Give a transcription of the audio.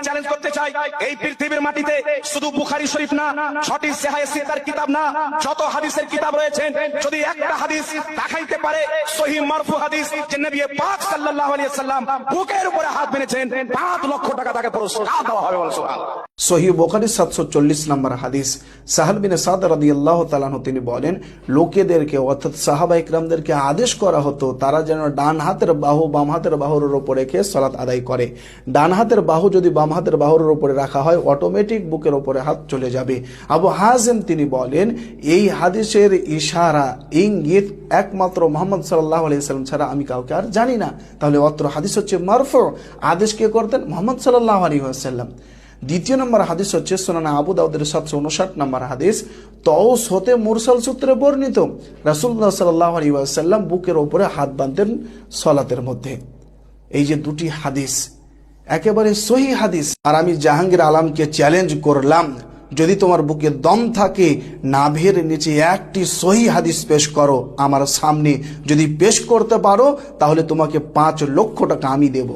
Challenge করতে চাই, এই পৃথিবীর মাটিতে শুধু বুখারী শরীফ না, ছটি সহিহ সিত্তার কিতাব না, যত হাদিসের কিতাব রয়েছেন, যদি একটা হাদিস দেখাইতে পারে সহিহ মারফু হাদিস যে নবী পাক সাল্লাল্লাহু আলাইহি ওয়াসাল্লাম বুকের উপরে হাত মেরেছেন, 5 লক্ষ টাকা তাকে পুরস্কার দেওয়া হবে। বল সুবহানাল্লাহ। সহিহ বুখারী 740 নম্বর হাদিস, সাহল বিন সাদ রাদিয়াল্লাহু তাআলা আনহু তিনি বলেন, লোকেদেরকে অর্থাৎ সাহাবা ইকরামদেরকে আদেশ করা হতো তারা যেন ডান হাতের বাহু বাম হাতের বাহুর উপর রেখে সালাত আদায় করে। ডান হাতের বাহু যদি বাম হাতের বাহুর উপরে রাখা হয় অটোমেটিক বুকের উপরে হাত চলে যাবে। আবু হাজিম তিনি বলেন, এই হাদিসের ইশারা ইঙ্গিত একমাত্র মুহাম্মদ সাল্লাল্লাহু আলাইহি ওয়াসাল্লাম ছাড়া আমি কাউকে আর জানি না। তাহলে অত্র হাদিস হচ্ছে মারফু, আদেশ কে করতেন? মুহাম্মদ সাল্লাল্লাহু আলাইহি ওয়াসাল্লাম। দ্বিতীয় নম্বর হাদিস হচ্ছে সুনান আবু দাউদের 759 নম্বর হাদিস, তৌস হতে মুরসাল সূত্রে বর্ণিত, রাসূলুল্লাহ সাল্লাল্লাহু আলাইহি ওয়াসাল্লাম বুকের উপরে হাত বাঁধতেন সালাতের মধ্যে। এই যে দুটি হাদিস একেবারে সহিহ হাদিস। আর আমি জাহাঙ্গীর আলমকে চ্যালেঞ্জ করলাম, যদি তোমার বুকে দম থাকে নাভির নিচে একটি সহিহ হাদিস পেশ করো আমার সামনে, যদি পেশ করতে পারো তাহলে তোমাকে 5 লক্ষ টাকা আমি দেব।